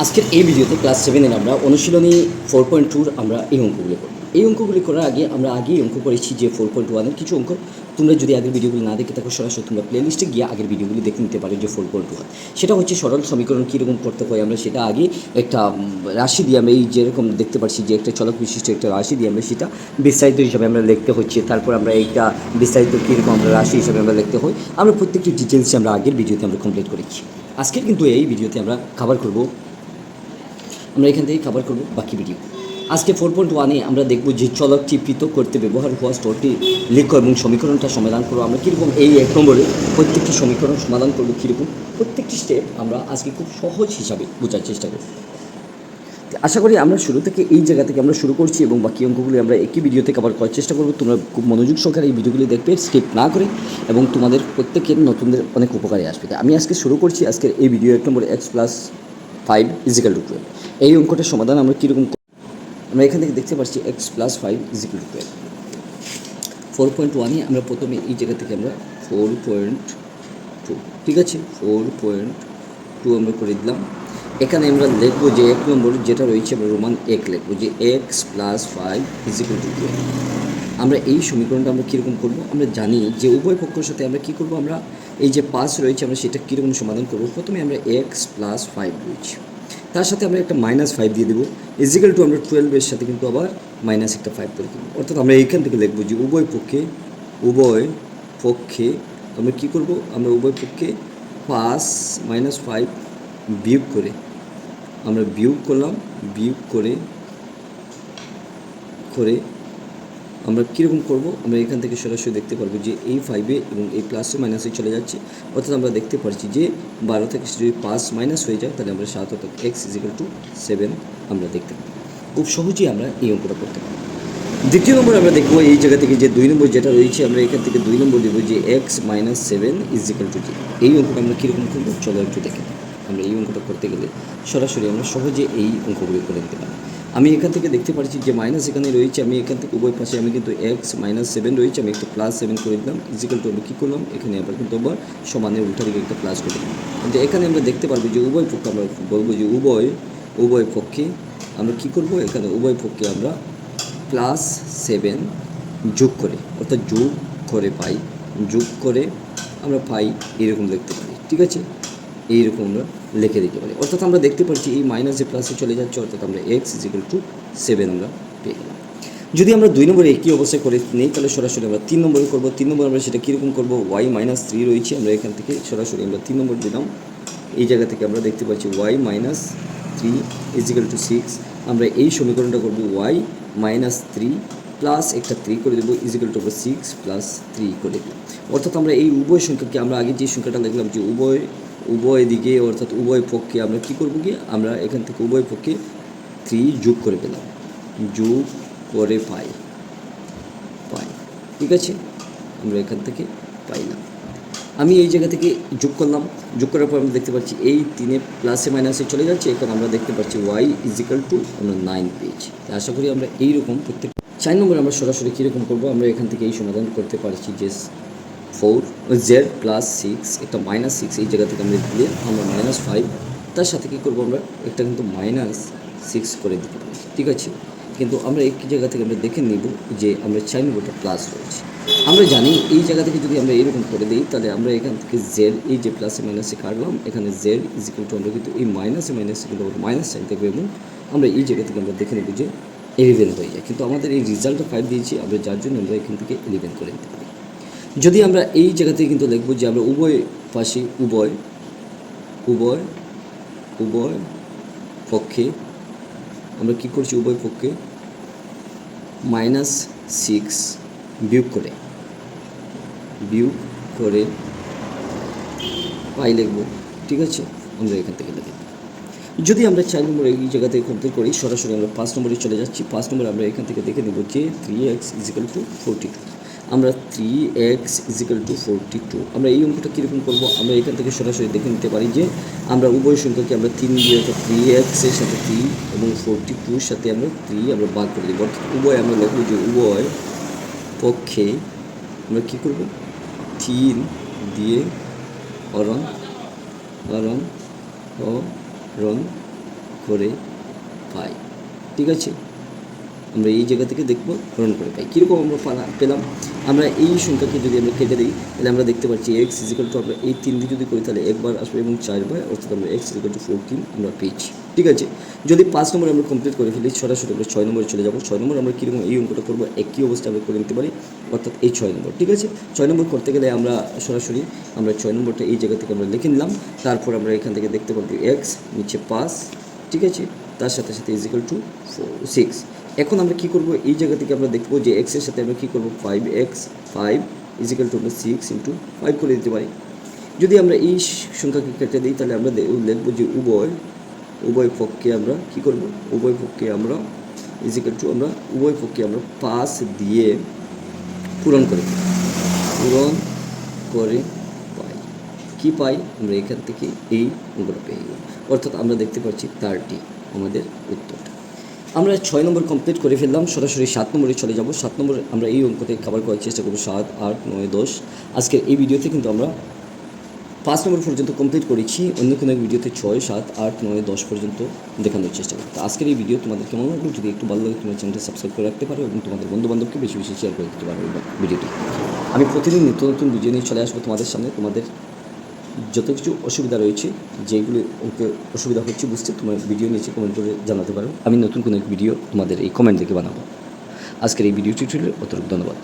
আজকের এই ভিডিওতে ক্লাস 7-এর আমরা অনুশীলনী 4.2 আমরা এই অঙ্কগুলি করব। এই অঙ্কগুলি করার আগে আমরা আগেই অঙ্ক করেছি যে 4.1-এর কিছু অঙ্ক। তোমরা যদি আগের ভিডিওগুলি না দেখে থাকো সরাসরি তোমরা প্লেলিস্টে গিয়ে আগের ভিডিওগুলি দেখে নিতে পারো যে 4.1 সেটা হচ্ছে সরল সমীকরণ কীরকম করতে হয়। আমরা সেটা আগে একটা রাশি দিয়ে আমরা এই যেরকম দেখতে পাচ্ছি যে একটা চলক বিশিষ্ট একটা রাশি দিয়ে আমরা সেটা বিস্তারিত হিসাবে আমরা লিখতে হচ্ছে। তারপর আমরা এইটা বিস্তারিত কীরকম আমরা রাশি হিসাবে আমরা লিখতে হয়, আমরা প্রত্যেকটি ডিটেলসে আমরা আগের ভিডিওতে আমরা কমপ্লিট করেছি। আজকের কিন্তু এই ভিডিওতে আমরা কভার করব, আমরা এখান থেকে কভার করব বাকি ভিডিও। আজকে 4.1-এ আমরা দেখব যে চলকটি পৃথক করতে ব্যবহার হওয়া স্তরটি লিখ এবং সমীকরণটা সমাধান করবো। আমরা কীরকম এই 1 নম্বরে প্রত্যেকটি সমীকরণ সমাধান করব, কীরকম প্রত্যেকটি স্টেপ আমরা আজকে খুব সহজ হিসাবে বোঝার চেষ্টা করব। আশা করি আমরা শুরু থেকে এই জায়গা থেকে আমরা শুরু করছি এবং বাকি অঙ্কগুলি আমরা একই ভিডিওতে কভার করার চেষ্টা করব। তোমরা খুব মনোযোগ সহকারে এই ভিডিওগুলি দেখবে, স্কিপ না করে, এবং তোমাদের প্রত্যেকের নতুনদের অনেক উপকারে আসবে। আমি আজকে শুরু করছি আজকের এই ভিডিও 1 নম্বরে x+5 = 12। এই অঙ্কটার সমাধান আমরা কীরকম, আমরা এখান থেকে দেখতে পাচ্ছি x+5 = 12। 4.1-এ আমরা প্রথমে এই জায়গা থেকে আমরা 4.2, ঠিক আছে, 4.2 আমরা করে দিলাম। এখানে আমরা লিখবো যে 1 নম্বর যেটা রয়েছে আমরা রোমান 1 লিখবো যে x+5 = 12। আমরা এই সমীকরণটা আমরা কীরকম করব, আমরা জানি যে উভয় পক্ষের সাথে আমরা কী করব, আমরা এই যে 5 রয়েছে আমরা সেটা কীরকম সমাধান করব। প্রথমে আমরা x+5 রয়েছে, তার সাথে আমরা একটা -5 দিয়ে দেবো, = আমরা 12-এর সাথে কিন্তু আবার মাইনাস একটা 5 করে দেবো। অর্থাৎ আমরা এইখান থেকে লিখবো যে উভয় পক্ষে আমরা কী করব, আমরা উভয় পক্ষে 5 - 5 বিয়োগ করে আমরা বিয়োগ করলাম, বিয়োগ করে আমরা কীরকম করব, আমরা এখান থেকে সরাসরি দেখতে পারবো যে এই 5-এ এবং এই প্লাসে মাইনাসে চলে যাচ্ছে। অর্থাৎ আমরা দেখতে পাচ্ছি যে 12 থেকে যদি 5 মাইনাস হয়ে যায় তাহলে আমরা 7, অর্থাৎ x = 7 আমরা দেখতে পাবো। খুব সহজেই আমরা এই অঙ্কটা করতে পারবো। দ্বিতীয় নম্বর আমরা দেখবো এই জায়গা থেকে যে 2 নম্বর যেটা রয়েছে, আমরা এখান থেকে 2 নম্বর দেবো যে x - 7 = 0। এই অঙ্কটা আমরা কীরকম করবো চলো একটু দেখে। আমরা এই অঙ্কটা করতে গেলে সরাসরি আমরা সহজে এই অঙ্কগুলি করে নিতে পারি। আমি এখান থেকে দেখতে পাচ্ছি যে মাইনাস এখানে রয়েছে, আমি এখান থেকে উভয় পাশে আমি কিন্তু x - 7 রয়েছে, আমি একটা +7 করে দিলাম, = আমি কী করলাম এখানে আবার কিন্তু আবার সমানের উল্টা দিকে একটা প্লাস করে দিলাম। কিন্তু এখানে আমরা দেখতে পারবো যে উভয় পক্ষে আমরা বলবো যে উভয় পক্ষে আমরা কী করবো, এখানে উভয় পক্ষে আমরা +7 যোগ করে, অর্থাৎ যোগ করে আমরা পাই এরকম লিখতে পারি, ঠিক আছে, এইরকম আমরা লিখে দিতে পারি। অর্থাৎ আমরা দেখতে পাচ্ছি এই মাইনাসে প্লাসে চলে যাচ্ছে, অর্থাৎ আমরা x = 7 আমরা পেয়ে গেলাম। যদি আমরা 2 নম্বরে একই অবস্থায় করে নিই তাহলে সরাসরি আমরা 3 নম্বরে করবো। 3 নম্বর আমরা সেটা কীরকম করবো, y - 3 রয়েছে, আমরা এখান থেকে সরাসরি আমরা 3 নম্বর দিলাম। এই জায়গা থেকে আমরা দেখতে পাচ্ছি y - 3 = 6। আমরা এই সমীকরণটা করবো y - 3 প্লাস একটা 3 করে দেবো, = 6 + 3 করে দেবো। অর্থাৎ আমরা এই উভয় সংখ্যাকে আমরা আগে যে সংখ্যাটা লিখলাম যে উভয় দিকে, অর্থাৎ উভয় পক্ষে আমরা কী করবো কি, আমরা এখান থেকে উভয় পক্ষে 3 যোগ করে পেলাম, যোগ করে পাই, ঠিক আছে, আমরা এখান থেকে পাইলাম। আমি এই জায়গা থেকে যোগ করলাম, যোগ করার পর আমরা দেখতে পাচ্ছি এই 3-এ প্লাসে মাইনাসে চলে যাচ্ছে। এখন আমরা দেখতে পাচ্ছি y = আমরা 9 পেয়েছি। আশা করি আমরা এইরকম প্রত্যেক 4 নম্বরে আমরা সরাসরি কীরকম করবো, আমরা এখান থেকে এই সমাধান করতে পারছি যে 4z + 6 একটা -6 এই জায়গা থেকে আমরা দিলে আমরা -5 তার সাথে কী করবো, আমরা একটা কিন্তু -6 করে দিতে পারি, ঠিক আছে। কিন্তু আমরা একই জায়গা থেকে আমরা দেখে নিব যে আমরা 4 নম্বরটা প্লাস রয়েছে। আমরা জানি এই জায়গা থেকে যদি আমরা এরকম করে দিই তাহলে আমরা এখান থেকে z, এই যে প্লাসে মাইনাসে কাটলাম, এখানে z = আমরা কিন্তু এই মাইনাসে কিন্তু মাইনাস সাইন থাকবে, এবং আমরা এই জায়গা থেকে আমরা দেখে নেব যে 11 হয়ে যায়। কিন্তু আমাদের এই রেজাল্টটা 5 দিয়েছি, আমরা যার জন্য আমরা এখান থেকে 11 করে দিতে পারি। যদি আমরা এই জায়গা থেকে কিন্তু দেখব যে আমরা উভয় পাশে উভয় পক্ষে আমরা কী করছি, উভয় পক্ষে -6 বিয়োগ করে পাই লিখব, ঠিক আছে, আমরা এখান থেকে লিখে। যদি আমরা 4 নম্বর এই জায়গা থেকে কমপ্লিট করি সরাসরি আমরা 5 নম্বরে চলে যাচ্ছি। 5 নম্বরে আমরা এখান থেকে দেখে নেব যে 3x = 42। আমরা 3x = 42, আমরা এই অঙ্কটা কীরকম করব, আমরা এখান থেকে সরাসরি দেখে নিতে পারি যে আমরা উভয় সংখ্যাকে আমরা 3 দিয়ে, অর্থাৎ 3x-এর সাথে 3 এবং 42-র সাথে আমরা 3 আমরা ভাগ করে দেবো। অর্থাৎ উভয় আমরা লিখব যে উভয় পক্ষে আমরা কী করব, 3 দিয়ে হরণ করে পাই। ঠিক আছে, আমরা এই জায়গা থেকে দেখব হরণ করে পাই। কীরকম আমরা পেলাম, আমরা এই সংখ্যাকে যদি আমরা কেটে দিই তাহলে আমরা দেখতে পাচ্ছি এক্স ইজিক্যাল টু আমরা এই 3 দিয়ে যদি করি তাহলে একবার আসবে এবং 4 বার, অর্থাৎ আমরা এক্স ইজিক্যাল টু 14 আমরা পেয়েছি। ঠিক আছে, যদি 5 নম্বর আমরা কমপ্লিট করে ফেলি সরাসরি আমরা 6 নম্বরে চলে যাবো। 6 নম্বর আমরা কীরকম এই অঙ্কটা করবো, একই অবস্থা আমরা করে নিতে পারি, অর্থাৎ এই 6 নম্বর। ঠিক আছে, 6 নম্বর করতে গেলে আমরা সরাসরি 6 নম্বরটা এই জায়গা থেকে আমরা লিখে নিলাম। তারপর আমরা এখান থেকে দেখতে পাবো এক্স নিচে 5, ঠিক আছে, তার সাথে সাথে ইজিক্যাল টু 6। এখন আমরা কী করবো, এই জায়গা থেকে আমরা দেখবো যে এক্সের সাথে আমরা কী করবো, 5x 5 ইজিক্যাল টু আমরা 6 ইন্টু 5 করে দিতে পারি। যদি আমরা এই সংখ্যাকে কেটে দিই তাহলে আমরা লিখবো যে উভয় পক্ষে আমরা কী করবো, উভয় পক্ষে আমরা ইজিক্যাল টু আমরা উভয় পক্ষে আমরা 5 দিয়ে পূরণ করে পাই। কী পাই আমরা এখান থেকে এই অঙ্কটা পেয়ে গেলাম, অর্থাৎ আমরা দেখতে পাচ্ছি 30 আমাদের উত্তরটা। আমরা 6 নম্বর কমপ্লিট করে ফেললাম, সরাসরি 7 নম্বরে চলে যাব। 7 নম্বর আমরা এই অঙ্কতে কভার করার চেষ্টা করবো, 7, 8, 9, 10। আজকের এই ভিডিওতে কিন্তু আমরা 5 নম্বর পর্যন্ত কমপ্লিট করেছি, অন্য কোনো এক ভিডিওতে 6, 7, 8, 9, 10 পর্যন্ত দেখানোর চেষ্টা করবো। তো আজকের এই ভিডিও তোমাদের কেমন লাগলো, যদি একটু ভালো লাগে তোমার চ্যানেলটা সাবস্ক্রাইব করে রাখতে পারো এবং তোমাদের বন্ধুবান্ধবকে বেশি বেশি শেয়ার করে দিতে পারো ভিডিওটি। আমি প্রতিদিন নিত্য নতুন ভিডিও নিয়ে চলে আসবো তোমাদের সামনে। তোমাদের যত কিছু অসুবিধা রয়েছে, যেগুলো ওকে অসুবিধা হচ্ছে বুঝতে, তোমার ভিডিও নিচে কমেন্ট করে জানাতে পারো। আমি নতুন কোনো এক ভিডিও তোমাদের এই কমেন্ট দেখে বানাবো। আজকের এই ভিডিওটি ছিল অতটুকু, ধন্যবাদ।